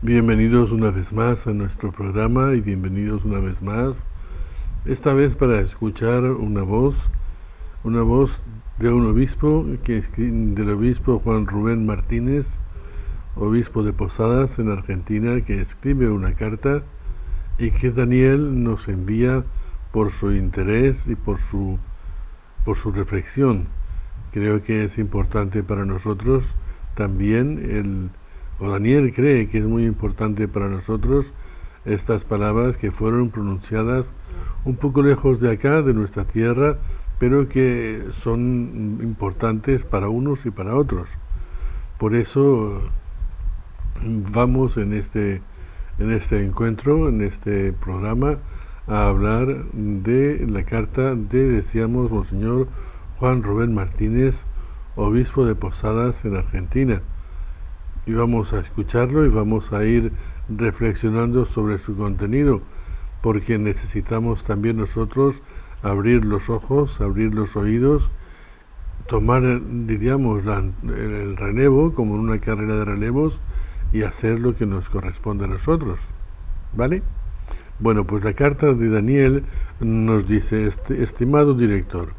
Bienvenidos una vez más a nuestro programa y bienvenidos una vez más, esta vez para escuchar una voz de un obispo, del obispo Juan Rubén Martínez, obispo de Posadas en Argentina, que escribe una carta y que Daniel nos envía por su interés y por su reflexión. Creo que es importante para nosotros también Daniel cree que es muy importante para nosotros estas palabras que fueron pronunciadas un poco lejos de acá, de nuestra tierra, pero que son importantes para unos y para otros. Por eso vamos en este encuentro, en este programa, a hablar de la carta de, decíamos, Monseñor Juan Rubén Martínez, obispo de Posadas en Argentina. Y vamos a escucharlo y vamos a ir reflexionando sobre su contenido, porque necesitamos también nosotros abrir los ojos, abrir los oídos, tomar, diríamos, el relevo, como en una carrera de relevos, y hacer lo que nos corresponde a nosotros, ¿vale? Bueno, pues la carta de Daniel nos dice: estimado director,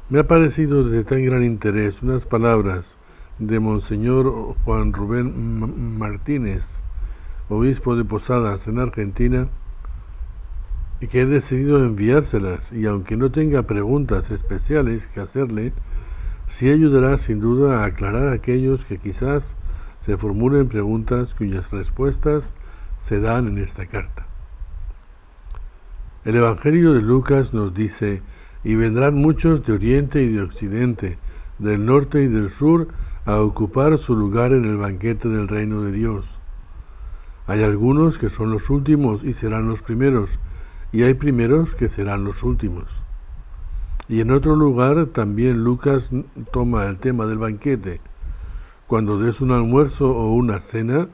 me ha parecido de tan gran interés unas palabras de Monseñor Juan Rubén Martínez, obispo de Posadas en Argentina, y que he decidido enviárselas, y aunque no tenga preguntas especiales que hacerle, sí ayudará sin duda a aclarar a aquellos que quizás se formulen preguntas cuyas respuestas se dan en esta carta. El Evangelio de Lucas nos dice: y vendrán muchos de oriente y de occidente, del norte y del sur, a ocupar su lugar en el banquete del reino de Dios. Hay algunos que son los últimos y serán los primeros, y hay primeros que serán los últimos. Y en otro lugar también Lucas toma el tema del banquete. Cuando des un almuerzo o una cena,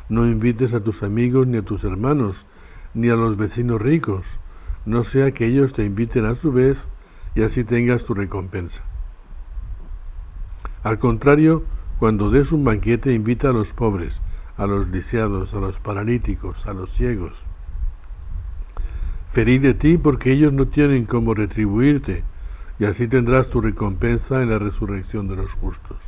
no invites a tus amigos ni a tus hermanos, ni a los vecinos ricos, no sea que ellos te inviten a su vez y así tengas tu recompensa. Al contrario, cuando des un banquete, invita a los pobres, a los lisiados, a los paralíticos, a los ciegos. Feliz de ti, porque ellos no tienen cómo retribuirte, y así tendrás tu recompensa en la resurrección de los justos.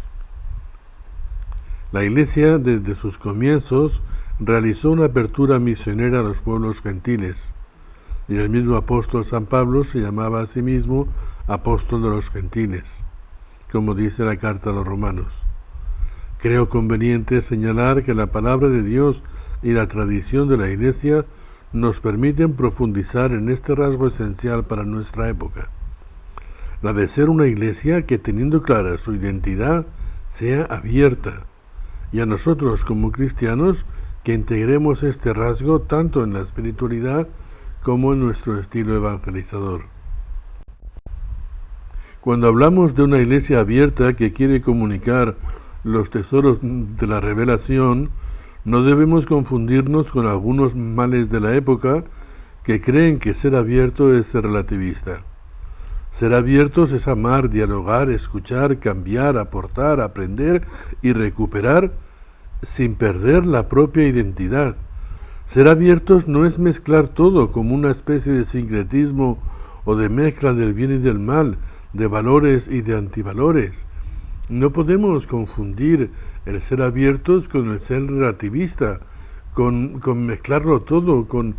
La Iglesia, desde sus comienzos, realizó una apertura misionera a los pueblos gentiles, y el mismo apóstol San Pablo se llamaba a sí mismo apóstol de los gentiles, como dice la carta a los romanos. Creo conveniente señalar que la palabra de Dios y la tradición de la Iglesia nos permiten profundizar en este rasgo esencial para nuestra época, la de ser una Iglesia que, teniendo clara su identidad, sea abierta, y a nosotros como cristianos que integremos este rasgo tanto en la espiritualidad como en nuestro estilo evangelizador. Cuando hablamos de una Iglesia abierta que quiere comunicar los tesoros de la revelación, no debemos confundirnos con algunos males de la época que creen que ser abierto es ser relativista. Ser abiertos es amar, dialogar, escuchar, cambiar, aportar, aprender y recuperar sin perder la propia identidad. Ser abiertos no es mezclar todo como una especie de sincretismo o de mezcla del bien y del mal, de valores y de antivalores. No podemos confundir el ser abiertos con el ser relativista, con mezclarlo todo, con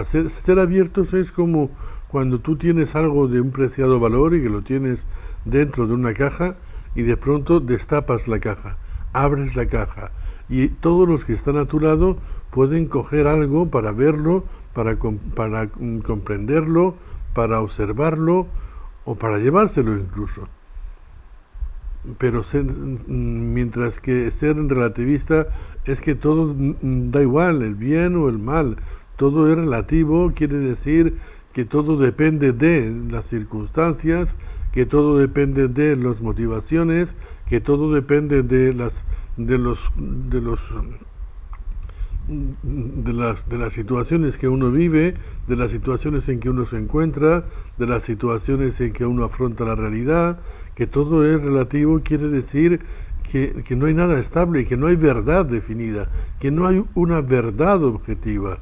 ser abiertos es como cuando tú tienes algo de un preciado valor y que lo tienes dentro de una caja y de pronto destapas la caja, abres la caja y todos los que están a tu lado pueden coger algo para verlo, para comprenderlo, para observarlo o para llevárselo incluso. Pero mientras que ser relativista es que todo da igual, el bien o el mal, todo es relativo, quiere decir que todo depende de las circunstancias, que todo depende de las motivaciones, que todo depende de las situaciones que uno vive, de las situaciones en que uno se encuentra, de las situaciones en que uno afronta la realidad, que todo es relativo, quiere decir que no hay nada estable, que no hay verdad definida, que no hay una verdad objetiva,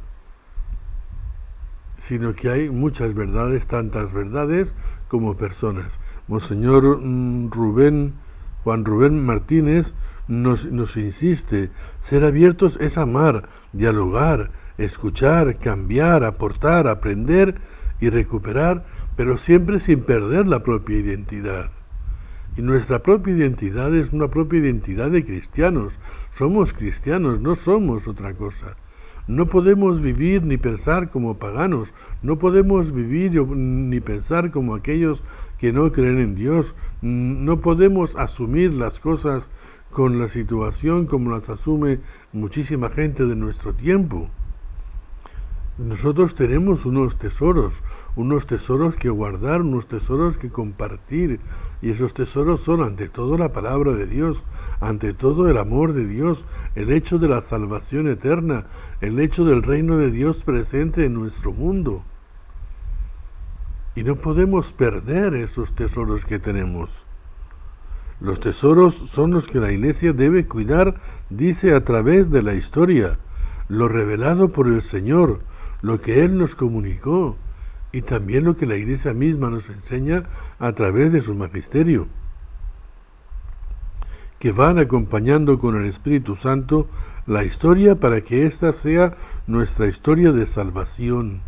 sino que hay muchas verdades, tantas verdades como personas. Monseñor Juan Rubén Martínez nos insiste, ser abiertos es amar, dialogar, escuchar, cambiar, aportar, aprender y recuperar, pero siempre sin perder la propia identidad. Y nuestra propia identidad es una propia identidad de cristianos. Somos cristianos, no somos otra cosa. No podemos vivir ni pensar como paganos, no podemos vivir ni pensar como aquellos que no creen en Dios, no podemos asumir las cosas con la situación como las asume muchísima gente de nuestro tiempo. Nosotros tenemos unos tesoros que guardar, unos tesoros que compartir, y esos tesoros son ante todo la palabra de Dios, ante todo el amor de Dios, el hecho de la salvación eterna, el hecho del reino de Dios presente en nuestro mundo. Y no podemos perder esos tesoros que tenemos. Los tesoros son los que la Iglesia debe cuidar, dice, a través de la historia, lo revelado por el Señor, lo que Él nos comunicó, y también lo que la Iglesia misma nos enseña a través de su magisterio, que van acompañando con el Espíritu Santo la historia para que ésta sea nuestra historia de salvación.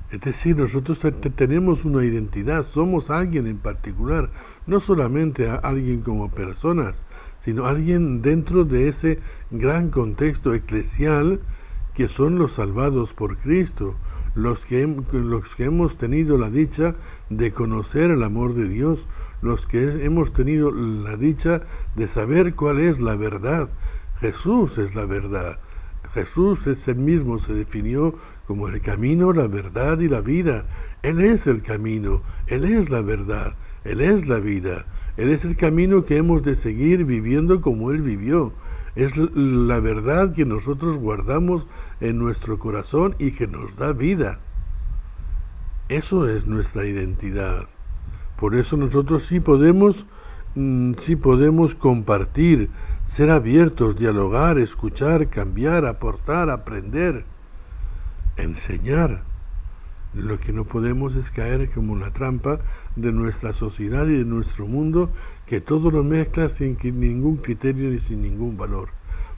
Es decir, nosotros tenemos una identidad, somos alguien en particular, no solamente alguien como personas, sino alguien dentro de ese gran contexto eclesial que son los salvados por Cristo, los que hemos tenido la dicha de conocer el amor de Dios, los que hemos tenido la dicha de saber cuál es la verdad. Jesús es la verdad. Jesús es el mismo, se definió como el camino, la verdad y la vida. Él es el camino, Él es la verdad, Él es la vida. Él es el camino que hemos de seguir viviendo como Él vivió. Es la verdad que nosotros guardamos en nuestro corazón y que nos da vida. Eso es nuestra identidad. Por eso nosotros sí podemos compartir, ser abiertos, dialogar, escuchar, cambiar, aportar, aprender, enseñar. Lo que no podemos es caer como la trampa de nuestra sociedad y de nuestro mundo, que todo lo mezcla sin ningún criterio ni sin ningún valor.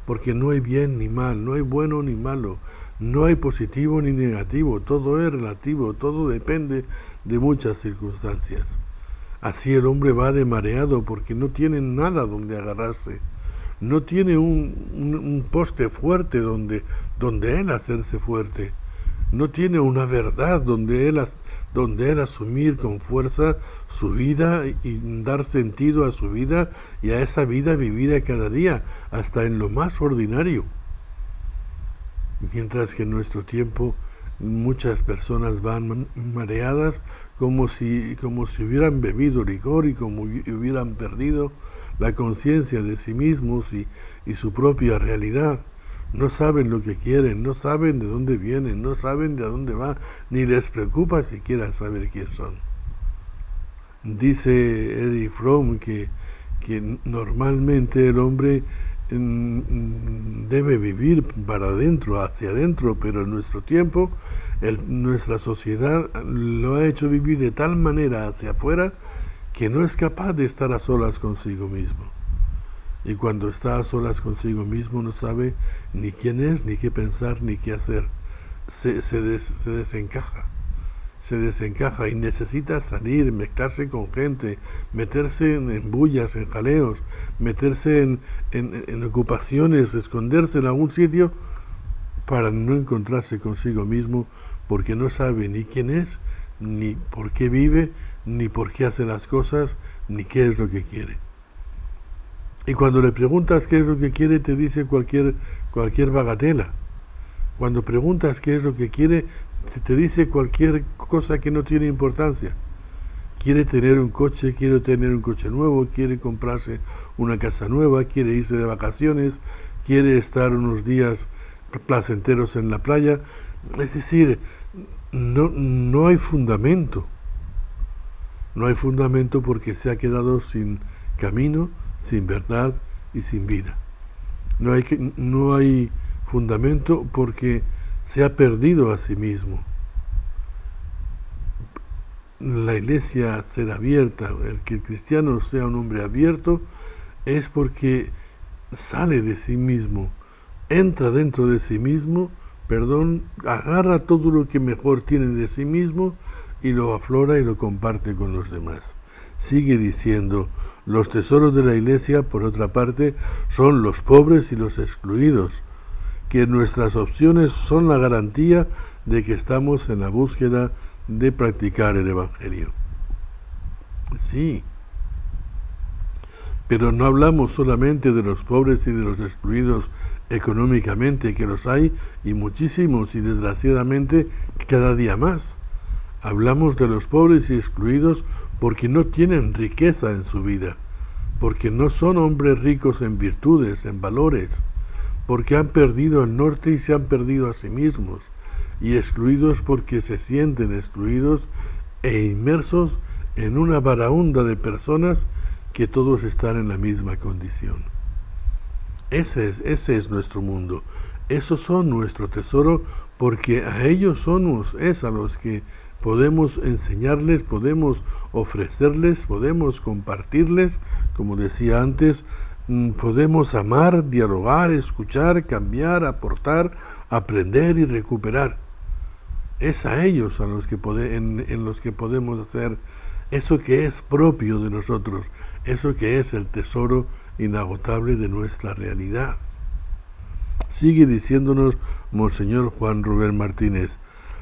Porque no hay bien ni mal, no hay bueno ni malo, no hay positivo ni negativo, todo es relativo, todo depende de muchas circunstancias. Así el hombre va de mareado porque no tiene nada donde agarrarse, no tiene un poste fuerte donde él hacerse fuerte. No tiene una verdad donde él asumir con fuerza su vida y dar sentido a su vida y a esa vida vivida cada día, hasta en lo más ordinario. Mientras que en nuestro tiempo muchas personas van mareadas como si hubieran bebido licor y como hubieran perdido la conciencia de sí mismos y su propia realidad. No saben lo que quieren, no saben de dónde vienen, no saben de dónde van, ni les preocupa siquiera saber quién son. Dice Erich Fromm que normalmente el hombre debe vivir para adentro, hacia adentro, pero en nuestro tiempo, nuestra sociedad lo ha hecho vivir de tal manera hacia afuera que no es capaz de estar a solas consigo mismo. Y cuando está a solas consigo mismo no sabe ni quién es, ni qué pensar, ni qué hacer. Se desencaja y necesita salir, mezclarse con gente, meterse en bullas, en jaleos, meterse en ocupaciones, esconderse en algún sitio para no encontrarse consigo mismo, porque no sabe ni quién es, ni por qué vive, ni por qué hace las cosas, ni qué es lo que quiere. Y cuando le preguntas qué es lo que quiere, te dice cualquier bagatela. Cuando preguntas qué es lo que quiere, te dice cualquier cosa que no tiene importancia. Quiere tener un coche nuevo, quiere comprarse una casa nueva, quiere irse de vacaciones, quiere estar unos días placenteros en la playa. Es decir, no hay fundamento. No hay fundamento porque se ha quedado sin camino, sin verdad y sin vida. No hay fundamento porque se ha perdido a sí mismo. La iglesia ser abierta, el que el cristiano sea un hombre abierto, es porque sale de sí mismo, entra dentro de sí mismo, agarra todo lo que mejor tiene de sí mismo y lo aflora y lo comparte con los demás. Sigue diciendo, los tesoros de la iglesia, por otra parte, son los pobres y los excluidos, que nuestras opciones son la garantía de que estamos en la búsqueda de practicar el Evangelio. Sí, pero no hablamos solamente de los pobres y de los excluidos económicamente, que los hay y muchísimos y desgraciadamente cada día más. Hablamos de los pobres y excluidos porque no tienen riqueza en su vida, porque no son hombres ricos en virtudes, en valores, porque han perdido el norte y se han perdido a sí mismos, y excluidos porque se sienten excluidos e inmersos en una baraúnda de personas que todos están en la misma condición. Ese es nuestro mundo, esos son nuestro tesoro, porque a ellos es a los que podemos enseñarles, podemos ofrecerles, podemos compartirles, como decía antes, podemos amar, dialogar, escuchar, cambiar, aportar, aprender y recuperar. Es a ellos a los que en los que podemos hacer eso que es propio de nosotros, eso que es el tesoro inagotable de nuestra realidad. Sigue diciéndonos Monseñor Juan Rubén Martínez,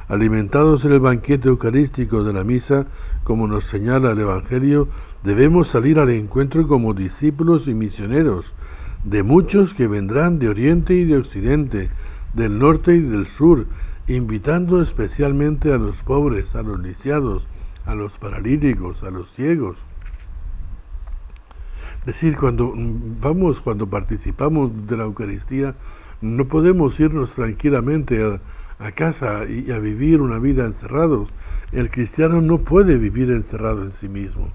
alimentados en el banquete eucarístico de la misa, como nos señala el Evangelio, debemos salir al encuentro como discípulos y misioneros de muchos que vendrán de oriente y de occidente, del norte y del sur, invitando especialmente a los pobres, a los lisiados, a los paralíticos, a los ciegos. Es decir, cuando participamos de la Eucaristía, no podemos irnos tranquilamente a casa y a vivir una vida encerrados. El cristiano no puede vivir encerrado en sí mismo.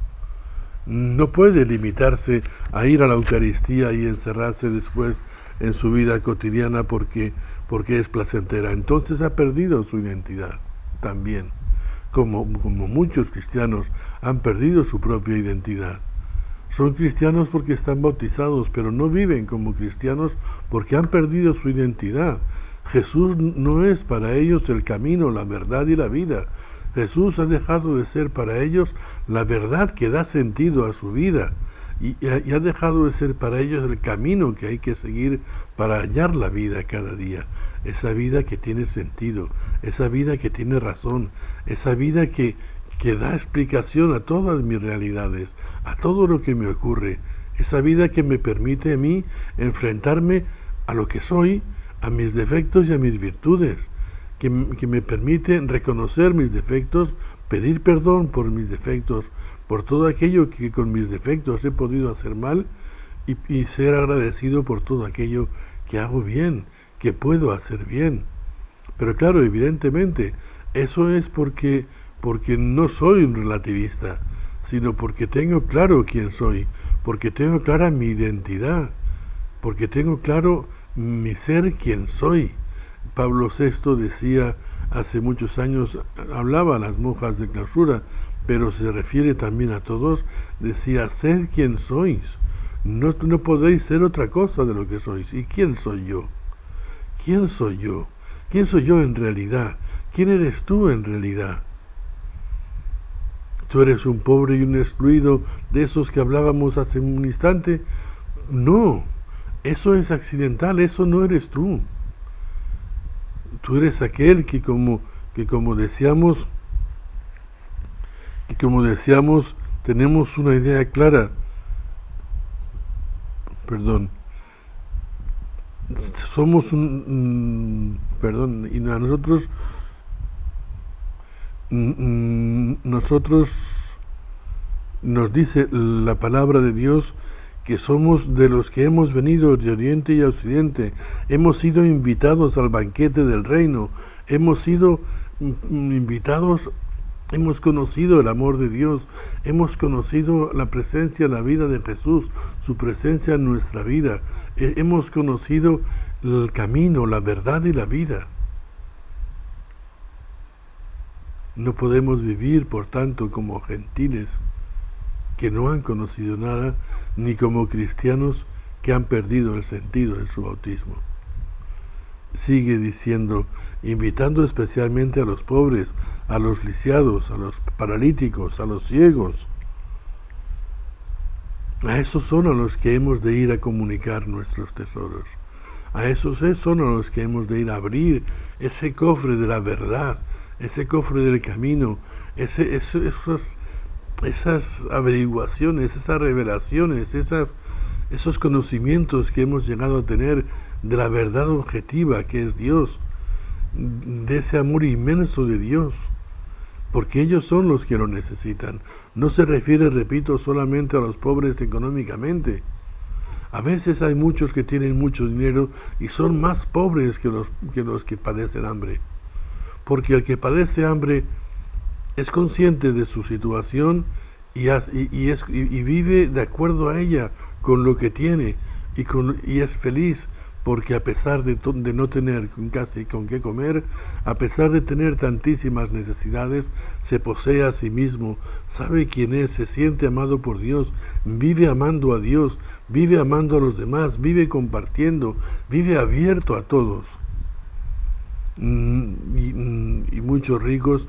No puede limitarse a ir a la Eucaristía y encerrarse después en su vida cotidiana porque es placentera. Entonces ha perdido su identidad también, como muchos cristianos han perdido su propia identidad. Son cristianos porque están bautizados, pero no viven como cristianos porque han perdido su identidad. Jesús no es para ellos el camino, la verdad y la vida. Jesús ha dejado de ser para ellos la verdad que da sentido a su vida y ha dejado de ser para ellos el camino que hay que seguir para hallar la vida cada día. Esa vida que tiene sentido, esa vida que tiene razón, esa vida que da explicación a todas mis realidades, a todo lo que me ocurre, esa vida que me permite a mí enfrentarme a lo que soy, a mis defectos y a mis virtudes, que me permite reconocer mis defectos, pedir perdón por mis defectos, por todo aquello que con mis defectos he podido hacer mal y ser agradecido por todo aquello que hago bien, que puedo hacer bien. Pero claro, evidentemente, eso es porque no soy un relativista, sino porque tengo claro quién soy, porque tengo clara mi identidad, porque tengo claro mi ser, quién soy. Pablo VI decía hace muchos años, hablaba a las monjas de clausura, pero se refiere también a todos, decía, sed quien sois, no podéis ser otra cosa de lo que sois. ¿Y quién soy yo? ¿Quién soy yo? ¿Quién soy yo en realidad? ¿Quién eres tú en realidad? ¿Tú eres un pobre y un excluido de esos que hablábamos hace un instante? No, eso es accidental, eso no eres tú. Tú eres aquel que como decíamos, tenemos una idea clara. Somos y a nosotros nos dice la palabra de Dios que somos de los que hemos venido de oriente y occidente, hemos sido invitados al banquete del reino, hemos sido invitados Hemos conocido el amor de Dios, hemos conocido la presencia, la vida de Jesús, su presencia en nuestra vida. Hemos conocido el camino, la verdad y la vida. No podemos vivir, por tanto, como gentiles que no han conocido nada, ni como cristianos que han perdido el sentido de su bautismo. Sigue diciendo, invitando especialmente a los pobres, a los lisiados, a los paralíticos, a los ciegos. A esos son a los que hemos de ir a comunicar nuestros tesoros. A esos son a los que hemos de ir a abrir ese cofre de la verdad, ese cofre del camino, esas averiguaciones, esas revelaciones, esos conocimientos que hemos llegado a tener de la verdad objetiva que es Dios, de ese amor inmenso de Dios, porque ellos son los que lo necesitan. No se refiere, repito, solamente a los pobres económicamente. A veces hay muchos que tienen mucho dinero y son más pobres que los que padecen hambre, porque el que padece hambre es consciente de su situación y vive de acuerdo a ella, con lo que tiene, y es feliz, porque a pesar de no tener casi con qué comer, a pesar de tener tantísimas necesidades, se posee a sí mismo, sabe quién es, se siente amado por Dios, vive amando a Dios, vive amando a los demás, vive compartiendo, vive abierto a todos. Y muchos ricos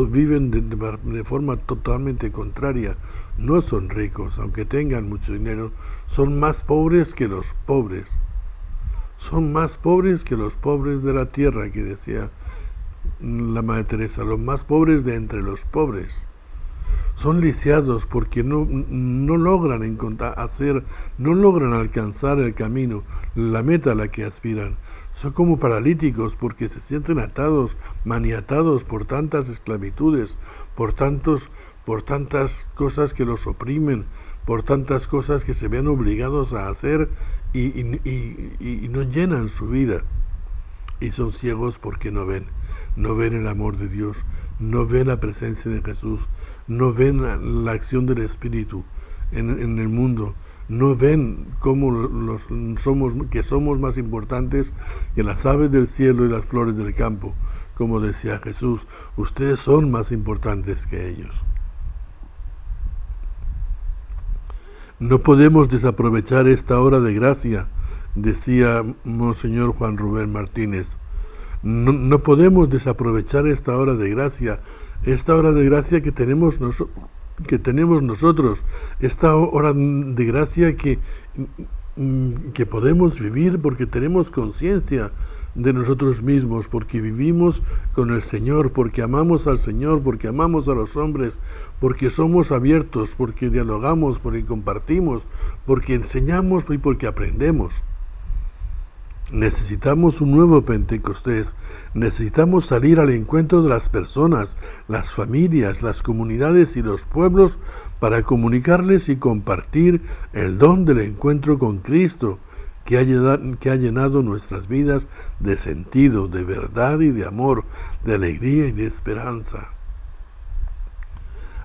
viven de forma totalmente contraria. No son ricos, aunque tengan mucho dinero, son más pobres que los pobres. Son más pobres que los pobres de la tierra, que decía la Madre Teresa, los más pobres de entre los pobres. Son lisiados porque no logran no logran alcanzar el camino, la meta a la que aspiran. Son como paralíticos porque se sienten atados, maniatados por tantas esclavitudes, por tantas cosas que los oprimen, por tantas cosas que se ven obligados a hacer y no llenan su vida. Y son ciegos porque no ven el amor de Dios, no ven la presencia de Jesús, no ven la acción del Espíritu en el mundo, no ven cómo somos más importantes que las aves del cielo y las flores del campo. Como decía Jesús, ustedes son más importantes que ellos. No podemos desaprovechar esta hora de gracia, decía Monseñor Juan Rubén Martínez. No podemos desaprovechar esta hora de gracia que tenemos nosotros, esta hora de gracia que podemos vivir porque tenemos conciencia de nosotros mismos, porque vivimos con el Señor, porque amamos al Señor, porque amamos a los hombres, porque somos abiertos, porque dialogamos, porque compartimos, porque enseñamos y porque aprendemos. Necesitamos un nuevo Pentecostés, necesitamos salir al encuentro de las personas, las familias, las comunidades y los pueblos para comunicarles y compartir el don del encuentro con Cristo, que ha llenado nuestras vidas de sentido, de verdad y de amor, de alegría y de esperanza.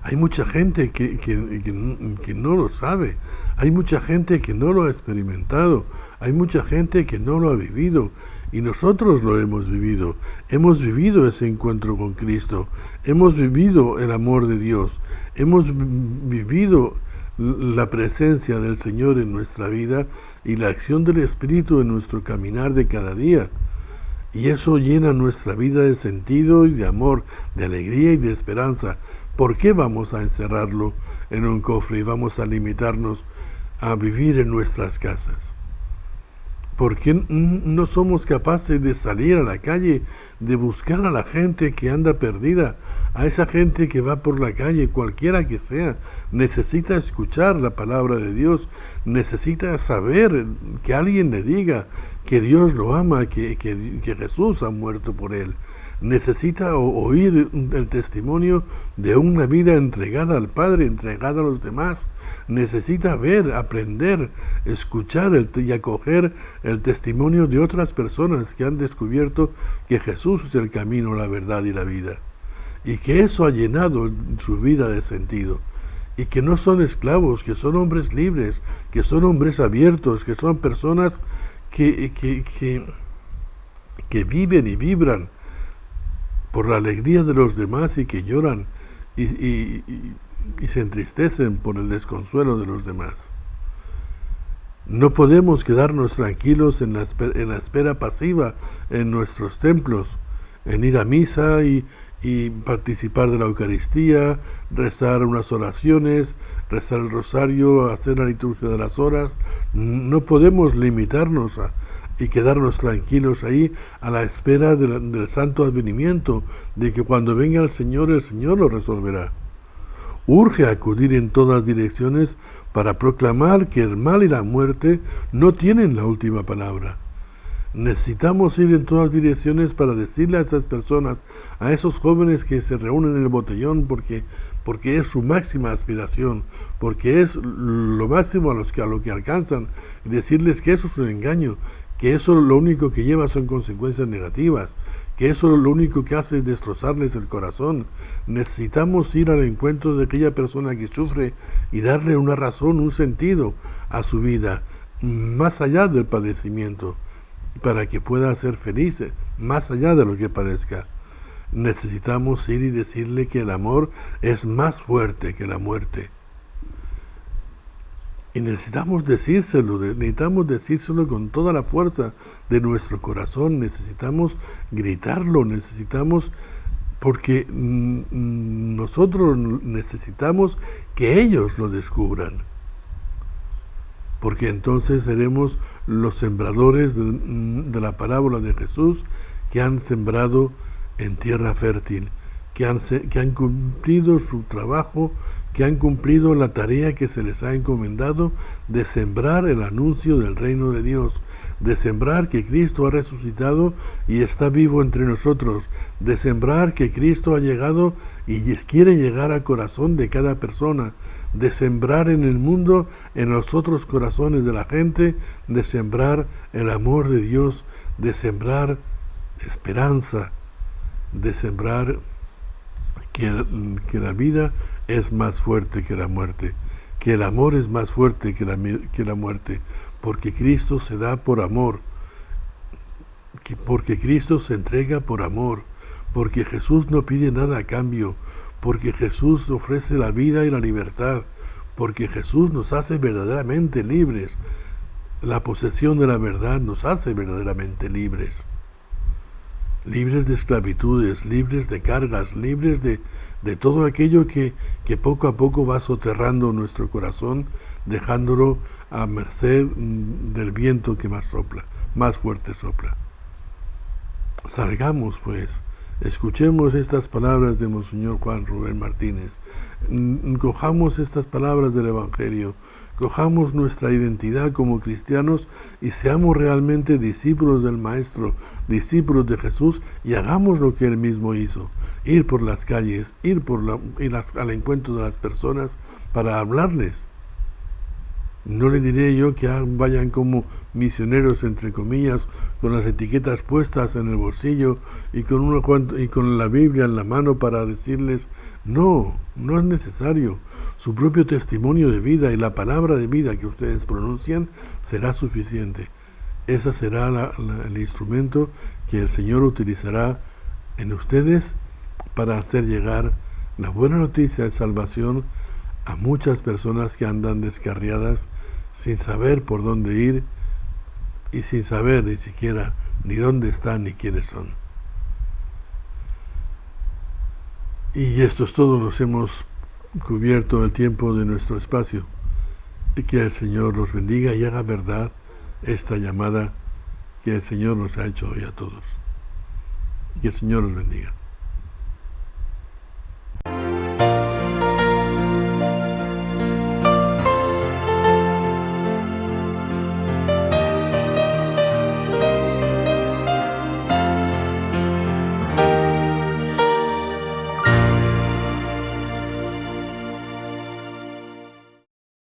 Hay mucha gente que no lo sabe, hay mucha gente que no lo ha experimentado, hay mucha gente que no lo ha vivido, y nosotros lo hemos vivido ese encuentro con Cristo, hemos vivido el amor de Dios, hemos vivido la presencia del Señor en nuestra vida y la acción del Espíritu en nuestro caminar de cada día. Y eso llena nuestra vida de sentido y de amor, de alegría y de esperanza. ¿Por qué vamos a encerrarlo en un cofre y vamos a limitarnos a vivir en nuestras casas? ¿Por qué no somos capaces de salir a la calle, de buscar a la gente que anda perdida, a esa gente que va por la calle, cualquiera que sea? Necesita escuchar la palabra de Dios, necesita saber que alguien le diga que Dios lo ama, que Jesús ha muerto por él. Necesita oír el testimonio de una vida entregada al Padre, entregada a los demás. Necesita ver, aprender, escuchar y acoger el testimonio de otras personas que han descubierto que Jesús es el camino, la verdad y la vida. y que eso ha llenado su vida de sentido, y que no son esclavos, que son hombres libres, que son hombres abiertos, que son personas que viven y vibran por la alegría de los demás y que lloran y se entristecen por el desconsuelo de los demás. No podemos quedarnos tranquilos en la espera pasiva en nuestros templos, en ir a misa y participar de la Eucaristía, rezar unas oraciones, rezar el rosario, hacer la liturgia de las horas. No podemos limitarnos y quedarnos tranquilos ahí a la espera del santo advenimiento, de que cuando venga el Señor lo resolverá. Urge acudir en todas direcciones para proclamar que el mal y la muerte no tienen la última palabra. Necesitamos ir en todas direcciones para decirle a esas personas, a esos jóvenes que se reúnen en el botellón porque es su máxima aspiración, porque es lo máximo a lo que alcanzan, y decirles que eso es un engaño, que eso lo único que lleva son consecuencias negativas, que eso lo único que hace es destrozarles el corazón. Necesitamos ir al encuentro de aquella persona que sufre y darle una razón, un sentido a su vida, más allá del padecimiento, para que pueda ser feliz, más allá de lo que padezca. Necesitamos ir y decirle que el amor es más fuerte que la muerte. Y necesitamos decírselo con toda la fuerza de nuestro corazón, necesitamos gritarlo, porque nosotros necesitamos que ellos lo descubran. Porque entonces seremos los sembradores de la parábola de Jesús, que han sembrado en tierra fértil, que han cumplido su trabajo, que han cumplido la tarea que se les ha encomendado de sembrar el anuncio del reino de Dios, de sembrar que Cristo ha resucitado y está vivo entre nosotros, de sembrar que Cristo ha llegado y quiere llegar al corazón de cada persona, de sembrar en el mundo, en los otros corazones de la gente, de sembrar el amor de Dios, de sembrar esperanza, de sembrar que la vida es más fuerte que la muerte, que el amor es más fuerte que la muerte, porque Cristo se da por amor, porque Cristo se entrega por amor, porque Jesús no pide nada a cambio, porque Jesús ofrece la vida y la libertad, porque Jesús nos hace verdaderamente libres. La posesión de la verdad nos hace verdaderamente libres. Libres de esclavitudes, libres de cargas, libres de todo aquello que poco a poco va soterrando nuestro corazón, dejándolo a merced del viento que más fuerte sopla. Salgamos pues, escuchemos estas palabras de Monseñor Juan Rubén Martínez, cojamos estas palabras del Evangelio, cojamos nuestra identidad como cristianos y seamos realmente discípulos del Maestro, discípulos de Jesús, y hagamos lo que Él mismo hizo, ir por las calles, ir al encuentro de las personas para hablarles. No le diré yo que vayan como misioneros, entre comillas, con las etiquetas puestas en el bolsillo y con la Biblia en la mano para decirles, no es necesario. Su propio testimonio de vida y la palabra de vida que ustedes pronuncian será suficiente. Ese será el instrumento que el Señor utilizará en ustedes para hacer llegar la buena noticia de salvación a muchas personas que andan descarriadas sin saber por dónde ir y sin saber ni siquiera ni dónde están ni quiénes son. Y esto es todo, nos hemos cubierto el tiempo de nuestro espacio, y que el Señor los bendiga y haga verdad esta llamada que el Señor nos ha hecho hoy a todos. Y que el Señor los bendiga.